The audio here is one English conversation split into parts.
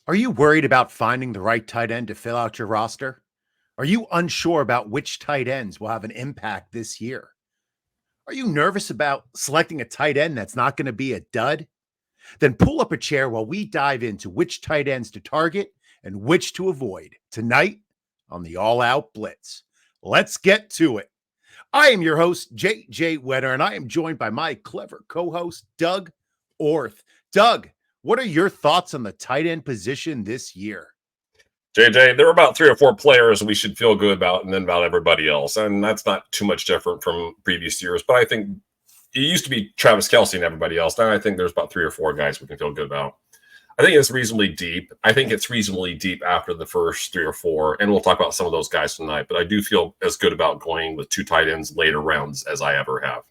Are you worried about finding the right tight end to fill out your roster? Are you unsure about which tight ends will have an impact this year? Are you nervous about selecting a tight end that's not going to be a dud? Then pull up a chair while we dive into which tight ends to target and which to avoid tonight on the All Out Blitz. Let's get to it. I am your host, JJ Wenner, and I am joined by my clever co-host, Doug Orth. Doug, what are your thoughts on the tight end position this year? JJ, there are about 3 or 4 players we should feel good about, and then about everybody else. And that's not too much different from previous years. But I think it used to be Travis Kelce and everybody else. Now I think there's about 3 or 4 guys we can feel good about. I think it's reasonably deep. I think it's reasonably deep after the first 3 or 4. And we'll talk about some of those guys tonight. But I do feel as good about going with 2 tight ends later rounds as I ever have.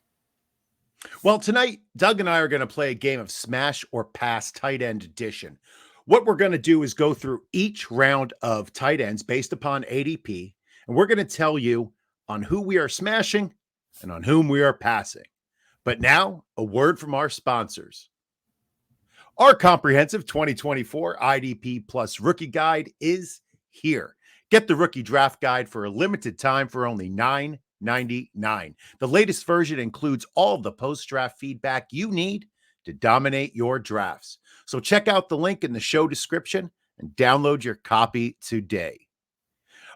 Well, tonight, Doug and I are going to play a game of Smash or Pass Tight End Edition. What we're going to do is go through each round of tight ends based upon ADP, and we're going to tell you on who we are smashing and on whom we are passing. But now, a word from our sponsors. Our comprehensive 2024 IDP Plus Rookie Guide is here. Get the Rookie Draft Guide for a limited time for only $9.99. The latest version includes all of the post-draft feedback you need to dominate your drafts. So check out the link in the show description and download your copy today.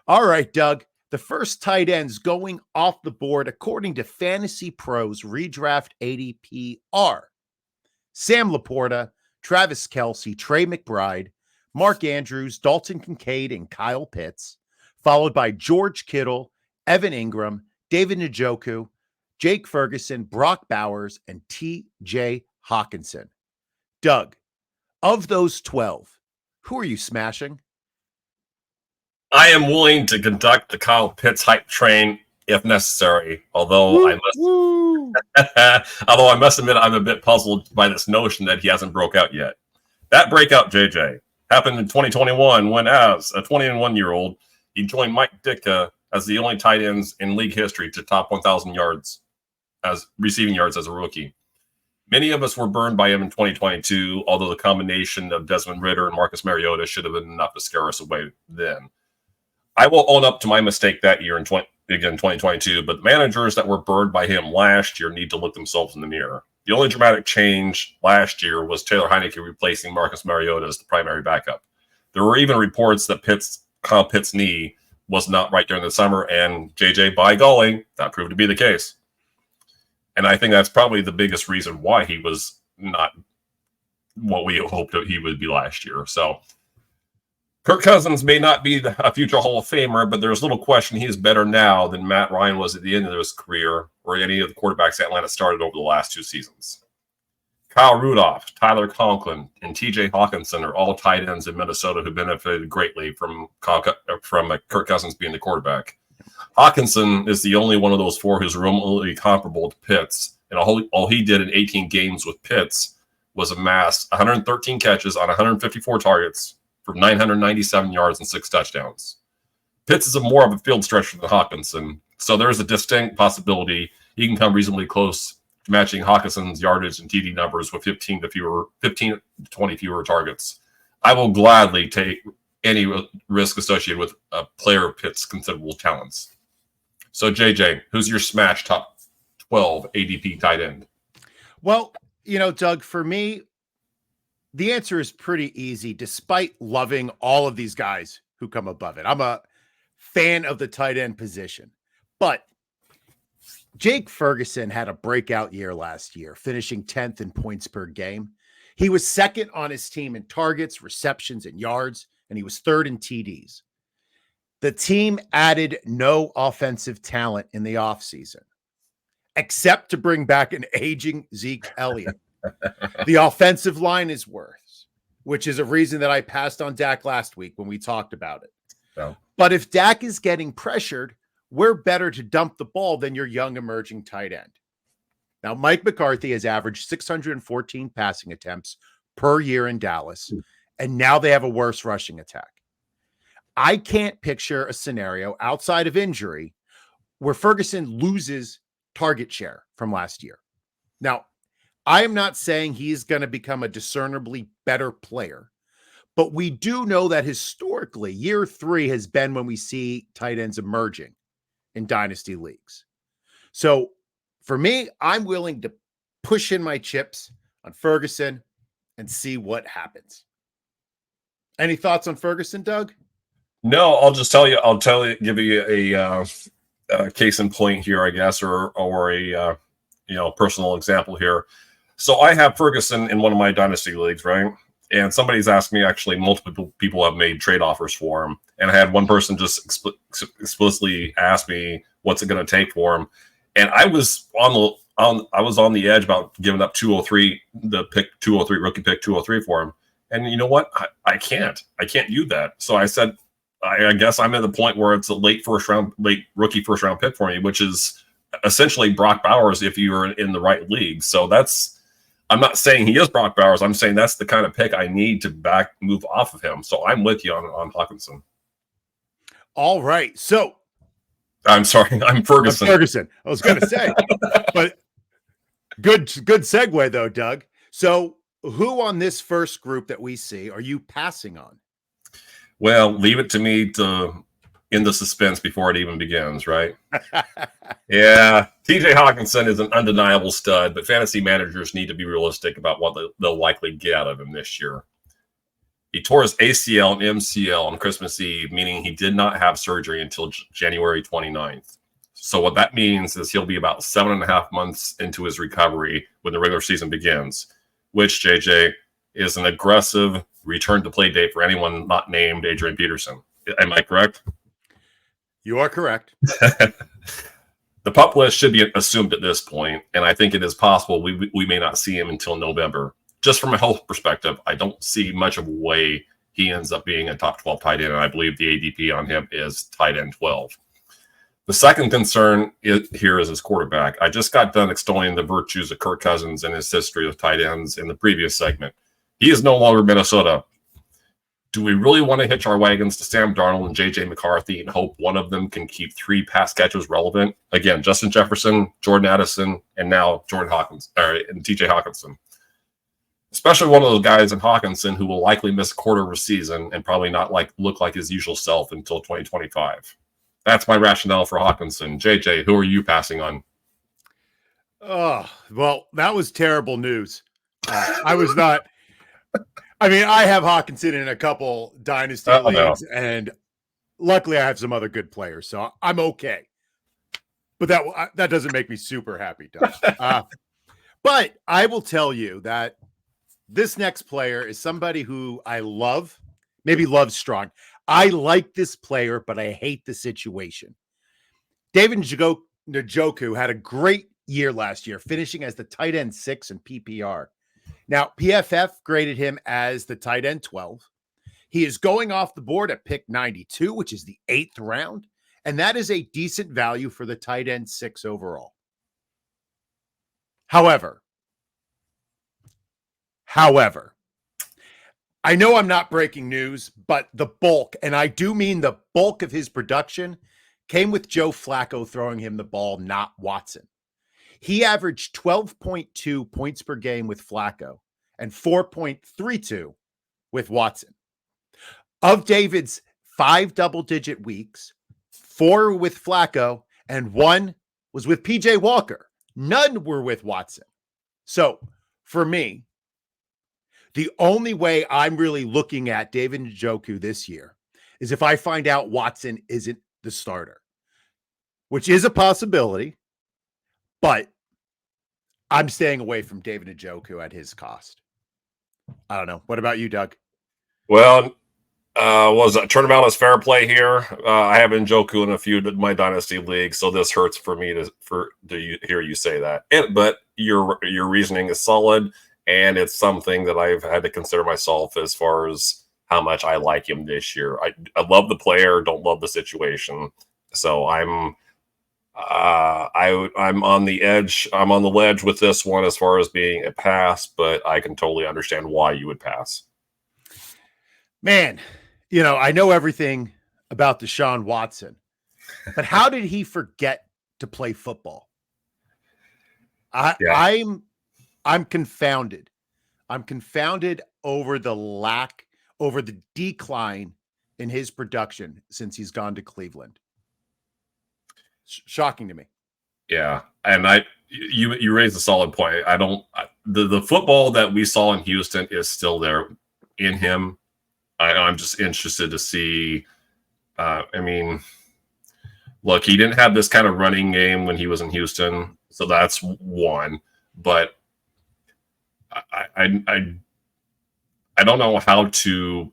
All right, Doug, the first tight ends going off the board according to Fantasy Pros Redraft ADP are Sam Laporta, Travis Kelce, Trey McBride, Mark Andrews, Dalton Kincaid, and Kyle Pitts, followed by George Kittle, Evan Ingram, David Njoku, Jake Ferguson, Brock Bowers, and TJ Hockenson. Doug, of those 12, who are you smashing? I am willing to conduct the Kyle Pitts hype train if necessary, although I must admit I'm a bit puzzled by this notion that he hasn't broke out yet. That breakout, JJ, happened in 2021 when, as a 21-year-old, he joined Mike Ditka as the only tight ends in league history to top 1,000 yards as receiving yards as a rookie. Many of us were burned by him in 2022, although the combination of Desmond Ridder and Marcus Mariota should have been enough to scare us away then. I will own up to my mistake that year in 2022, but the managers that were burned by him last year need to look themselves in the mirror. The only dramatic change last year was Taylor Heinicke replacing Marcus Mariota as the primary backup. There were even reports that Kyle Pitts' knee was not right during the summer, and JJ, by golly, that proved to be the case. And I think that's probably the biggest reason why he was not what we hoped he would be last year. So Kirk Cousins may not be a future Hall of Famer, but there's little question he is better now than Matt Ryan was at the end of his career or any of the quarterbacks Atlanta started over the last 2 seasons. Kyle Rudolph, Tyler Conklin, and TJ Hockenson are all tight ends in Minnesota who benefited greatly from Kirk Cousins being the quarterback. Hockenson is the only one of those 4 who's remotely comparable to Pitts, and all he did in 18 games with Pitts was amass 113 catches on 154 targets for 997 yards and 6 touchdowns. Pitts is more of a field stretcher than Hockenson, so there's a distinct possibility he can come reasonably close to matching Hockenson's yardage and TD numbers with 15 to 20 fewer targets. I will gladly take any risk associated with a player of Pitt's considerable talents. So, JJ, who's your smash top 12 ADP tight end? Well, Doug, for me, the answer is pretty easy, despite loving all of these guys who come above it. I'm a fan of the tight end position, but Jake Ferguson had a breakout year last year, finishing 10th in points per game. He was second on his team in targets, receptions, and yards, and he was 3rd in TDs. The team added no offensive talent in the offseason, except to bring back an aging Zeke Elliott. The offensive line is worse, which is a reason that I passed on Dak last week when we talked about it. No. But if Dak is getting pressured, we're better to dump the ball than your young emerging tight end. Now, Mike McCarthy has averaged 614 passing attempts per year in Dallas, and now they have a worse rushing attack. I can't picture a scenario outside of injury where Ferguson loses target share from last year. Now, I am not saying he's going to become a discernibly better player, But we do know that historically, year 3 has been when we see tight ends emerging in dynasty leagues. So for me, I'm willing to push in my chips on Ferguson and see what happens. Any thoughts on Ferguson, Doug? No, I'll just tell you. Give you a case in point here, I guess, or a personal example here. So I have Ferguson in one of my dynasty leagues, right? And somebody's asked me, actually, multiple people have made trade offers for him. And I had one person just explicitly ask me, what's it going to take for him? And I was on the edge about giving up 203, the pick 203, rookie pick 203 for him. And you know what? I can't do that. So I said, I guess I'm at the point where it's a late rookie first round pick for me, which is essentially Brock Bowers if you're in the right league. So I'm not saying he is Brock Bowers. I'm saying that's the kind of pick I need to move off of him. So I'm with you on Hockenson. All right. So I'm sorry. I'm Ferguson. I was going to say, but good segue though, Doug. So who on this first group that we see are you passing on? Well, leave it to me to end the suspense before it even begins, right? Yeah, TJ Hockenson is an undeniable stud, but fantasy managers need to be realistic about what they'll likely get out of him this year. He tore his ACL and MCL on Christmas Eve, meaning he did not have surgery until January 29th. So what that means is he'll be about 7.5 months into his recovery when the regular season begins, which, JJ, is an aggressive return to play date for anyone not named Adrian Peterson. Am I correct? You are correct. The pup list should be assumed at this point, and I think it is possible we may not see him until November. Just from a health perspective, I don't see much of a way he ends up being a top 12 tight end, and I believe the ADP on him is tight end 12. The second concern here is his quarterback. I just got done extolling the virtues of Kirk Cousins and his history of tight ends in the previous segment. He is no longer Minnesota. Do we really want to hitch our wagons to Sam Darnold and J.J. McCarthy and hope one of them can keep 3 pass catchers relevant? Again, Justin Jefferson, Jordan Addison, and now and T.J. Hockenson. Especially one of those guys in Hockenson who will likely miss a quarter of a season and probably not look like his usual self until 2025. That's my rationale for Hockenson. JJ, who are you passing on? Oh, well, that was terrible news. I was not. I mean, I have Hockenson in a couple dynasty leagues, and luckily I have some other good players, so I'm okay. But that doesn't make me super happy, Doug. But I will tell you that this next player is somebody who I love, maybe love strong. I like this player, but I hate the situation. David Njoku had a great year last year, finishing as the tight end 6 in PPR. Now, PFF graded him as the tight end 12. He is going off the board at pick 92, which is the 8th round, and that is a decent value for the tight end 6 overall. However, I know I'm not breaking news, but the bulk, and I do mean the bulk of his production, came with Joe Flacco throwing him the ball, not Watson. He averaged 12.2 points per game with Flacco and 4.32 with Watson. Of David's 5 double-digit weeks, 4 with Flacco and 1 was with PJ Walker. None were with Watson. So for me, the only way I'm really looking at David Njoku this year is if I find out Watson isn't the starter, which is a possibility, but I'm staying away from David Njoku at his cost. I don't know. What about you, Doug? Well, was a turnabout as fair play here? I have Njoku in a few of my dynasty leagues, so this hurts for me to hear you say that. But your reasoning is solid, and it's something that I've had to consider myself as far as how much I like him this year. I love the player, don't love the situation. So I'm on the edge. I'm on the ledge with this one as far as being a pass, but I can totally understand why you would pass. Man, I know everything about Deshaun Watson, but how did he forget to play football? I'm confounded. I'm confounded over the lack over the decline in his production since he's gone to Cleveland. Shocking to me. Yeah, and you raised a solid point. The football that we saw in Houston is still there in him. I'm just interested to see. Look, he didn't have this kind of running game when he was in Houston, so that's one. But I don't know how to.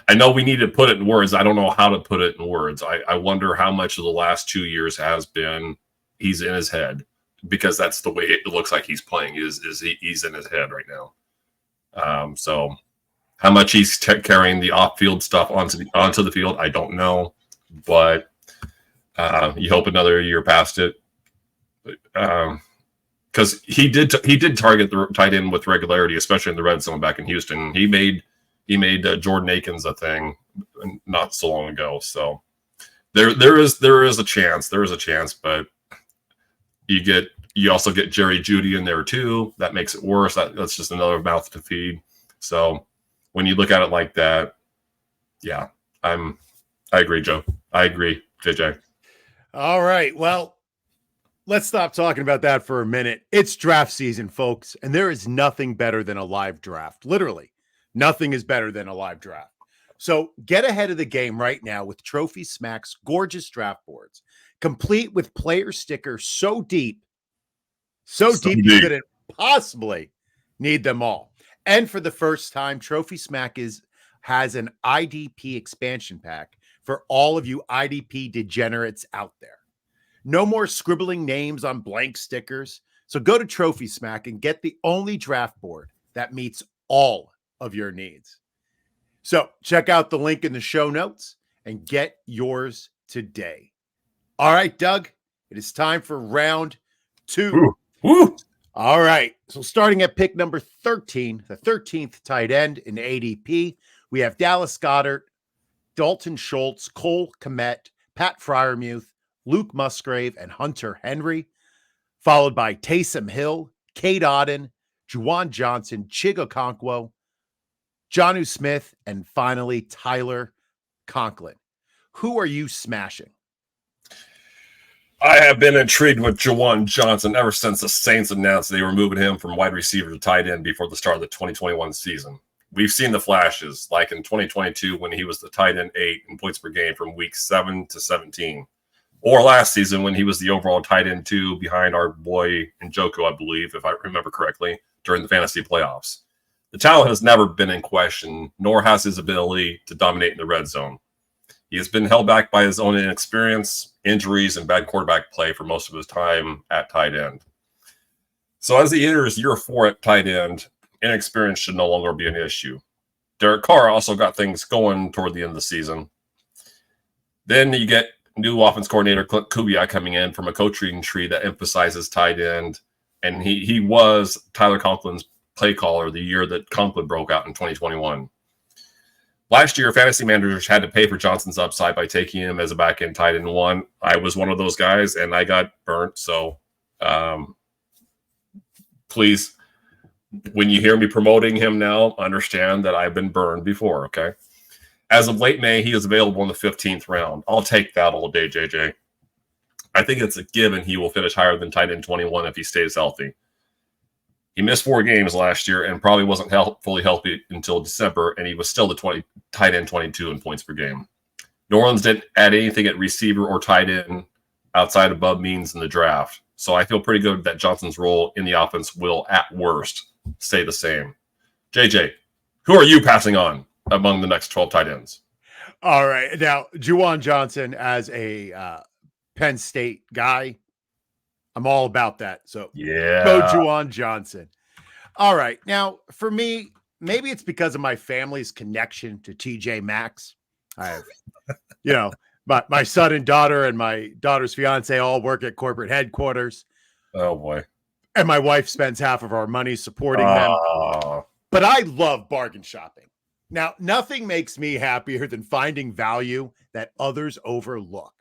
I know we need to put it in words. I don't know how to put it in words. I wonder how much of the last 2 years has been he's in his head, because that's the way it looks like he's playing. He's in his head right now. So how much he's carrying the off-field stuff onto the field, I don't know. But you hope another year past it. Because he did target the tight end with regularity, especially in the red zone back in Houston. He made Jordan Akins a thing not so long ago. So there is a chance. There is a chance, but you also get Jerry Jeudy in there too. That makes it worse. That's just another mouth to feed. So when you look at it like that, yeah, I agree, Joe. I agree, JJ. All right. Well, let's stop talking about that for a minute. It's draft season, folks, and there is nothing better than a live draft. Literally, nothing is better than a live draft. So get ahead of the game right now with Trophy Smack's gorgeous draft boards, complete with player stickers so deep you couldn't possibly need them all. And for the first time, Trophy Smack has an IDP expansion pack for all of you IDP degenerates out there. No more scribbling names on blank stickers. So go to Trophy Smack and get the only draft board that meets all of your needs. So check out the link in the show notes and get yours today. All right, Doug, it is time for round 2. Woo. All right. So starting at pick number 13, the 13th tight end in ADP, we have Dallas Goedert, Dalton Schultz, Cole Kmet, Pat Freiermuth, Luke Musgrave, and Hunter Henry, followed by Taysom Hill, Cade Otton, Juwan Johnson, Chig Okonkwo, Jonnu Smith, and finally Tyler Conklin. Who are you smashing? I have been intrigued with Juwan Johnson ever since the Saints announced they were moving him from wide receiver to tight end before the start of the 2021 season. We've seen the flashes, like in 2022 when he was the tight end 8 in points per game from week 7 to 17. Or last season when he was the overall tight end 2 behind our boy Njoku, I believe, if I remember correctly, during the fantasy playoffs. The talent has never been in question, nor has his ability to dominate in the red zone. He has been held back by his own inexperience, injuries, and bad quarterback play for most of his time at tight end. So as he enters year 4 at tight end, inexperience should no longer be an issue. Derek Carr also got things going toward the end of the season. Then you get new offense coordinator Clint Kubiak coming in from a coaching tree that emphasizes tight end, and he was Tyler Conklin's play caller the year that Conklin broke out in 2021. Last year, fantasy managers had to pay for Johnson's upside by taking him as a back-end tight end 1. I was one of those guys, and I got burnt. So please, when you hear me promoting him now, understand that I've been burned before, okay? As of late May, he is available in the 15th round. I'll take that all day, JJ. I think it's a given he will finish higher than tight end 21 if he stays healthy. He missed 4 games last year and probably wasn't fully healthy until December, and he was still the tight end 22 in points per game. New Orleans didn't add anything at receiver or tight end outside above means in the draft. So I feel pretty good that Johnson's role in the offense will, at worst, stay the same. JJ, who are you passing on among the next 12 tight ends? All right. Now, Juwan Johnson as a Penn State guy, I'm all about that. So yeah, go Juwan Johnson. All right. Now, for me, maybe it's because of my family's connection to TJ Maxx. I have, my son and daughter and my daughter's fiance all work at corporate headquarters. Oh, boy. And my wife spends half of our money supporting them. But I love bargain shopping. Now, nothing makes me happier than finding value that others overlook.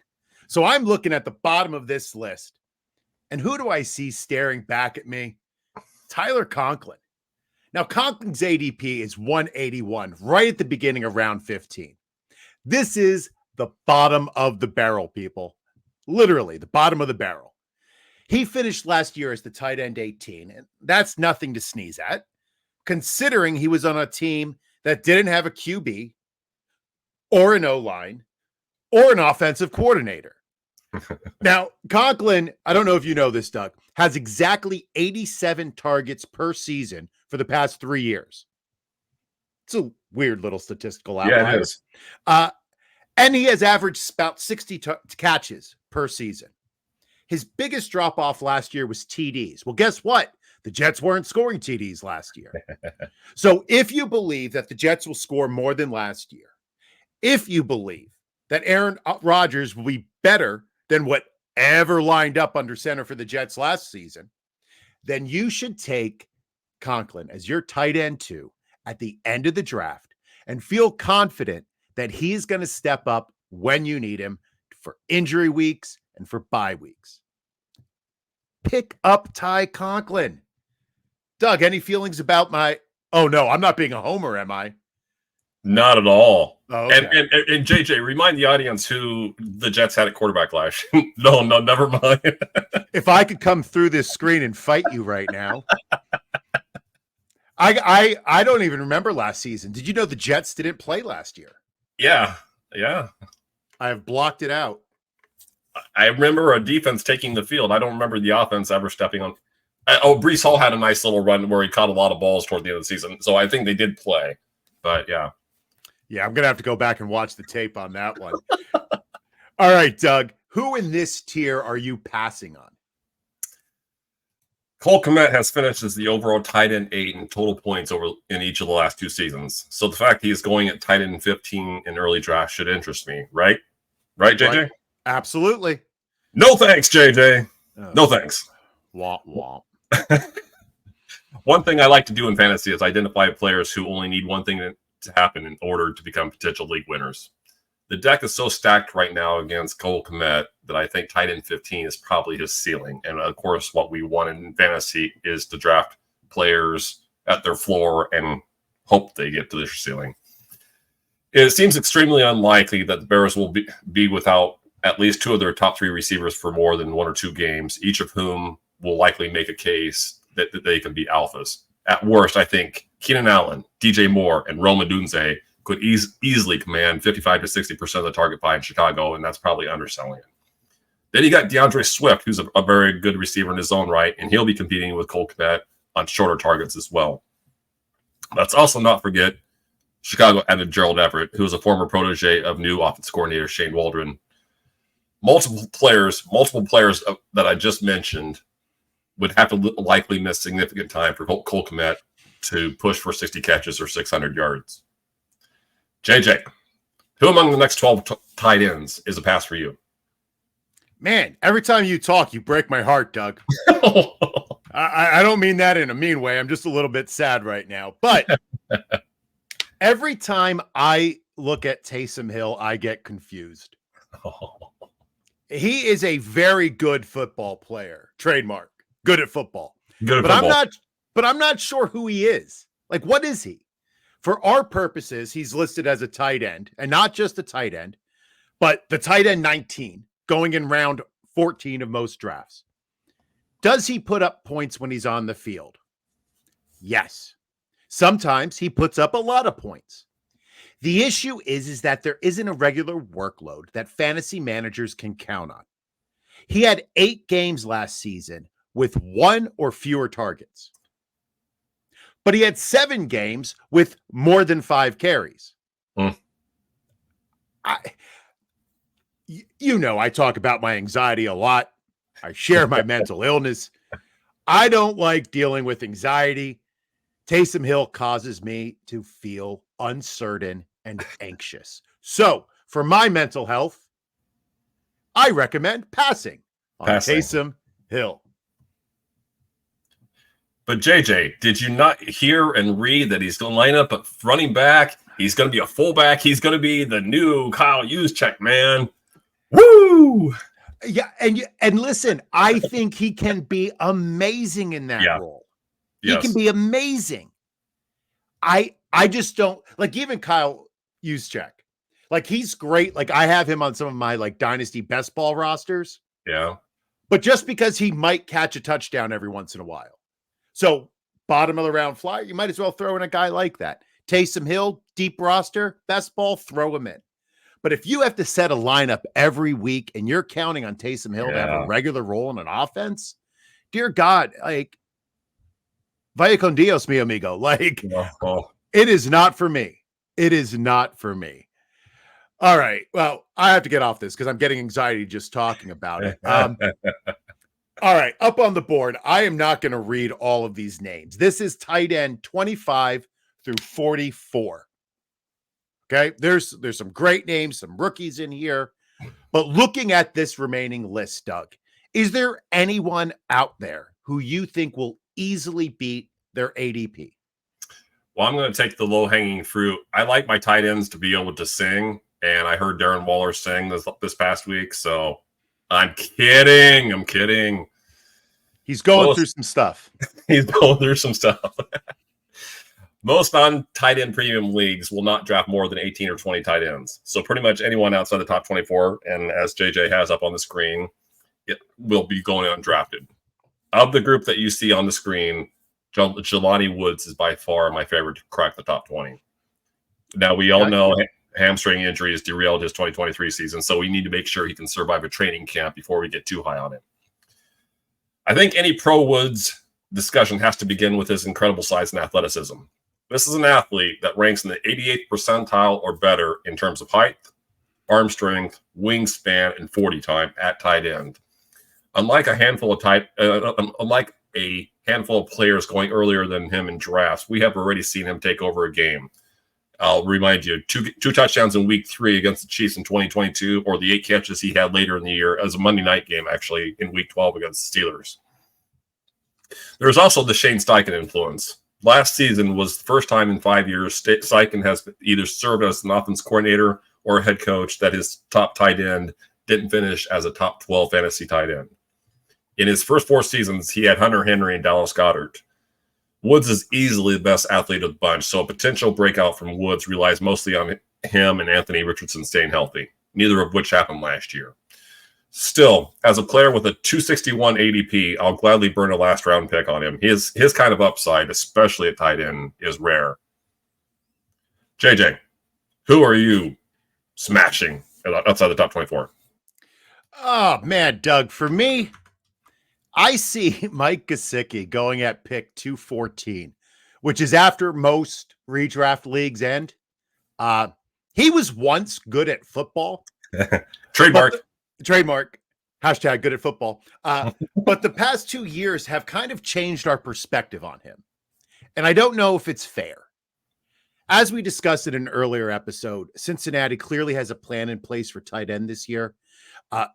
So I'm looking at the bottom of this list. And who do I see staring back at me? Tyler Conklin. Now, Conklin's ADP is 181, right at the beginning of round 15. This is the bottom of the barrel, people. Literally, the bottom of the barrel. He finished last year as the tight end 18, and that's nothing to sneeze at, considering he was on a team that didn't have a QB or an O-line or an offensive coordinator. Now, Conklin, I don't know if you know this, Doug, has exactly 87 targets per season for the past 3 years. It's a weird little statistical outlier. Yeah, it is. And he has averaged about 60 catches per season. His biggest drop-off last year was TDs. Well, guess what? The Jets weren't scoring TDs last year. So if you believe that the Jets will score more than last year, if you believe that Aaron Rodgers will be better than whatever lined up under center for the Jets last season, then you should take Conklin as your tight end 2 at the end of the draft and feel confident that he is going to step up when you need him for injury weeks and for bye weeks. Pick up Ty Conklin. Doug, any feelings about my... Oh, no, I'm not being a homer, am I? Not at all. Oh, okay. And JJ, remind the audience who the Jets had at quarterback last year. No, never mind. If I could come through this screen and fight you right now. I don't even remember last season. Did you know the Jets didn't play last year? Yeah. I have blocked it out. I remember a defense taking the field. I don't remember the offense ever stepping on. Breece Hall had a nice little run where he caught a lot of balls toward the end of the season. So I think they did play. But yeah. Yeah, I'm going to have to go back and watch the tape on that one. All right, Doug, who in this tier are you passing on? Cole Kmet has finished as the overall tight end 8 in total points in each of the last 2 seasons. So the fact he is going at tight end 15 in early draft should interest me, right? Right, JJ? Right. Absolutely. No thanks, JJ. No thanks. Womp womp. One thing I like to do in fantasy is identify players who only need one thing to happen in order to become potential league winners. The deck is so stacked right now against Cole Kmet that I think tight end 15 is probably his ceiling. And of course, what we want in fantasy is to draft players at their floor and hope they get to their ceiling. It seems extremely unlikely that the Bears will be without at least 2 of their top 3 receivers for more than 1 or 2 games, each of whom will likely make a case that they can be alphas. At worst, I think Keenan Allen, DJ Moore, and Rome Odunze could easily command 55 to 60% of the target pie in Chicago, and that's probably underselling it. Then you got DeAndre Swift, who's a very good receiver in his own right, and he'll be competing with Cole Kmet on shorter targets as well. Let's also not forget Chicago added Gerald Everett, who is a former protege of new offense coordinator Shane Waldron. Multiple players that I just mentioned would have to likely miss significant time for Cole Kmet to push for 60 catches or 600 yards. JJ, who among the next 12 tight ends is a pass for you? Man, every time you talk, you break my heart, Doug. I don't mean that in a mean way. I'm just a little bit sad right now. But every time I look at Taysom Hill, I get confused. He is a very good football player. Trademark. Good at football. I'm not sure who he is. Like, what is he? For our purposes, he's listed as a tight end, and not just a tight end, but the tight end 19, going in round 14 of most drafts. Does he put up points when he's on the field? Yes. Sometimes he puts up a lot of points. The issue is that there isn't a regular workload that fantasy managers can count on. He had 8 games last season with 1 or fewer targets. But he had 7 games with more than 5 carries. I talk about my anxiety a lot. I share my mental illness. I don't like dealing with anxiety. Taysom Hill causes me to feel uncertain and anxious. So for my mental health, I recommend passing on Taysom Hill. But JJ, did you not hear and read that he's going to line up at running back? He's going to be a fullback. He's going to be the new Kyle Juszczyk, man. Woo! Yeah, and listen, I think he can be amazing in that role. He can be amazing. I just don't like even Kyle Juszczyk. Like he's great. Like I have him on some of my like dynasty best ball rosters. Yeah. But just because he might catch a touchdown every once in a while. So bottom of the round flyer, you might as well throw in a guy like that. Taysom Hill, deep roster, best ball, throw him in. But if you have to set a lineup every week and you're counting on Taysom Hill to have a regular role in an offense, dear God, like vaya con Dios, mi amigo. Like it is not for me. It is not for me. All right. Well, I have to get off this because I'm getting anxiety just talking about it. All right. Up on the board, I am not going to read all of these names. This is tight end 25 through 44. Okay. There's some great names, some rookies in here. But looking at this remaining list, Doug, is there anyone out there who you think will easily beat their ADP? Well, I'm going to take the low-hanging fruit. I like my tight ends to be able to sing, and I heard Darren Waller sing this past week, so I'm kidding. He's going through some stuff. He's going through some stuff. Most non-tight end premium leagues will not draft more than 18 or 20 tight ends. So pretty much anyone outside the top 24, and as JJ has up on the screen, it will be going undrafted. Of the group that you see on the screen, Jelani Woods is by far my favorite to crack the top 20. Now, we all know hamstring injuries derailed his 2023 season, so we need to make sure he can survive a training camp before we get too high on him. I think any pro Woods discussion has to begin with his incredible size and athleticism. This is an athlete that ranks in the 88th percentile or better in terms of height, arm strength, wingspan, and 40 time at tight end. Unlike a handful of players going earlier than him in drafts, we have already seen him take over a game. I'll remind you, two touchdowns in week 3 against the Chiefs in 2022, or the 8 catches he had later in the year as a Monday night game, actually, in week 12 against the Steelers. There's also the Shane Steichen influence. Last season was the first time in 5 years Steichen has either served as an offense coordinator or a head coach that his top tight end didn't finish as a top 12 fantasy tight end. In his first 4 seasons, he had Hunter Henry and Dallas Goedert. Woods is easily the best athlete of the bunch, so a potential breakout from Woods relies mostly on him and Anthony Richardson staying healthy, neither of which happened last year. Still, as a player with a 261 ADP, I'll gladly burn a last-round pick on him. His kind of upside, especially at tight end, is rare. JJ, who are you smashing outside the top 24? Oh, man, Doug, for me, I see Mike Gesicki going at pick 214, which is after most redraft leagues end. He was once good at football. Trademark. Hashtag good at football. But the past 2 years have kind of changed our perspective on him. And I don't know if it's fair. As we discussed in an earlier episode, Cincinnati clearly has a plan in place for tight end this year.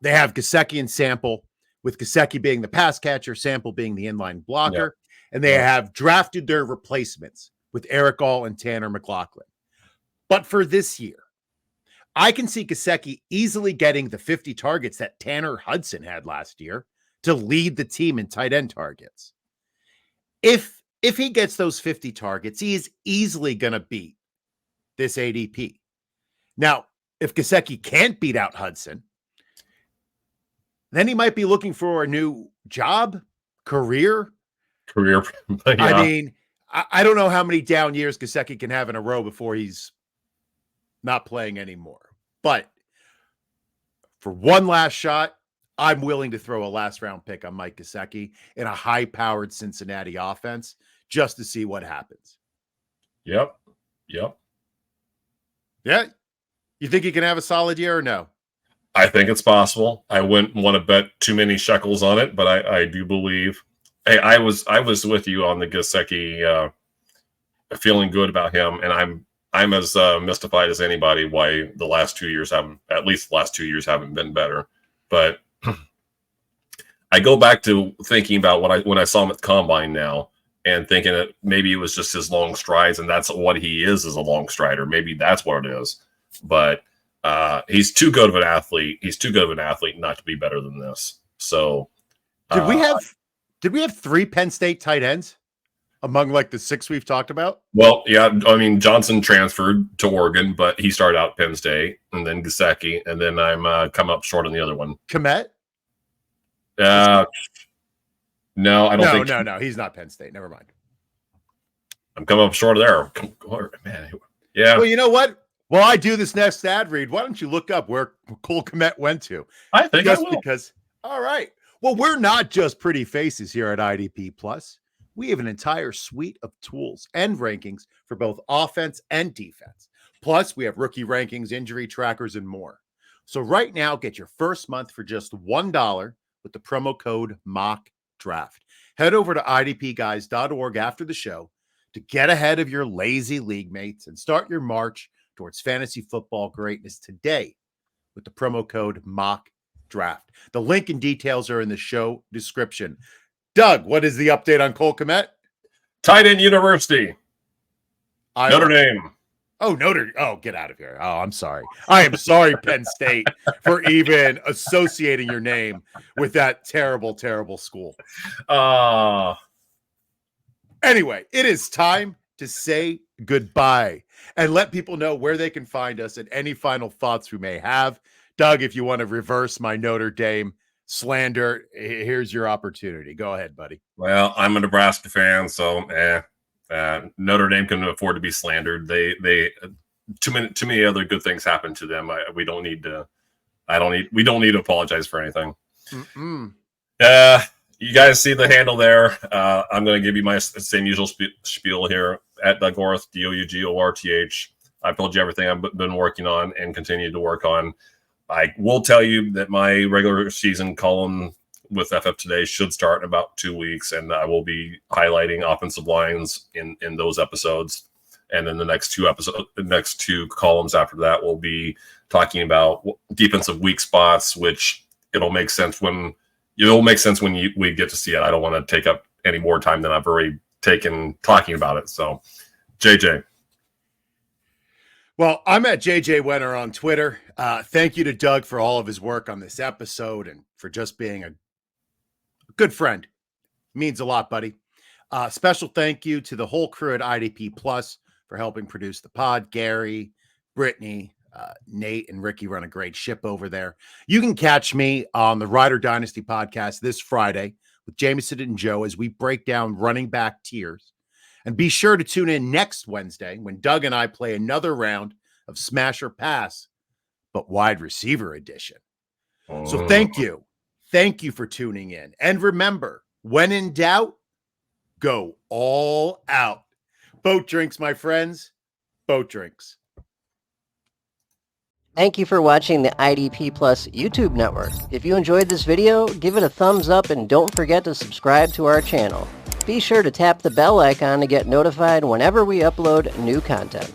They have Gesicki and Sample, with Gesicki being the pass catcher, Sample being the inline blocker. And they have drafted their replacements with Eric All and Tanner McLaughlin. But for this year, I can see Gesicki easily getting the 50 targets that Tanner Hudson had last year to lead the team in tight end targets. If he gets those 50 targets, he is easily going to beat this ADP. Now, if Gesicki can't beat out Hudson, then he might be looking for a new job, career. Yeah. I mean, I don't know how many down years Gesicki can have in a row before he's not playing anymore. But for one last shot, I'm willing to throw a last round pick on Mike Gesicki in a high powered Cincinnati offense just to see what happens. Yep. Yeah. You think he can have a solid year or no? I think it's possible. I wouldn't want to bet too many shekels on it, but I do believe. Hey, I was with you on the Gesicki, feeling good about him, and I'm as mystified as anybody why the last 2 years haven't been better. But I go back to thinking about when I saw him at the combine now, and thinking that maybe it was just his long strides, and that's what he is a long strider. Maybe that's what it is. But he's too good of an athlete. He's too good of an athlete not to be better than this. So did we have 3 Penn State tight ends among like the 6 we've talked about? Well, yeah, I mean, Johnson transferred to Oregon, but he started out Penn State, and then Gesicki, and then I'm come up short on the other one. Kmet? No, I don't think. No, he's not Penn State. Never mind. I'm coming up short there. Man, yeah. Well, you know what? While I do this next ad read, why don't you look up where Cole Kmet went to? I think just I will. Because, all right. Well, we're not just pretty faces here at IDP Plus. We have an entire suite of tools and rankings for both offense and defense. Plus, we have rookie rankings, injury trackers, and more. So right now, get your first month for just $1 with the promo code MOCKDRAFT. Head over to idpguys.org after the show to get ahead of your lazy league mates and start your march towards fantasy football greatness today with the promo code MOCKDRAFT. The link and details are in the show description. Doug, what is the update on Cole Kmet? Tight end University. Notre Dame. Oh, get out of here. Oh, I'm sorry. I am sorry, Penn State, for even associating your name with that terrible, terrible school. Anyway, it is time to say goodbye and let people know where they can find us and any final thoughts we may have. Doug, if you want to reverse my Notre Dame slander, here's your opportunity. Go ahead, buddy. Well, I'm a Nebraska fan, so Notre Dame can afford to be slandered. They too many other good things happen to them. We don't need to apologize for anything. You guys see the handle there. I'm going to give you my same usual spiel here at Doug Orth, DOUGORTH. I've told you everything I've been working on and continue to work on. I will tell you that my regular season column with FF Today should start in about 2 weeks, and I will be highlighting offensive lines in those episodes. And then the next two columns after that will be talking about defensive weak spots, which it'll make sense when we get to see it. I don't want to take up any more time than I've already taken talking about it. So, JJ. Well, I'm at JJ Wenner on Twitter. Thank you to Doug for all of his work on this episode and for just being a good friend. Means a lot, buddy. Special thank you to the whole crew at IDP Plus for helping produce the pod. Gary, Brittany, Nate, and Ricky run a great ship over there. You can catch me on the Rider Dynasty podcast this Friday with Jameson and Joe as we break down running back tiers. And be sure to tune in next Wednesday when Doug and I play another round of Smash or Pass, but wide receiver edition. So thank you. Thank you for tuning in. And remember, when in doubt, go all out. Boat drinks, my friends. Boat drinks. Thank you for watching the IDP Plus YouTube network. If you enjoyed this video, give it a thumbs up and don't forget to subscribe to our channel. Be sure to tap the bell icon to get notified whenever we upload new content.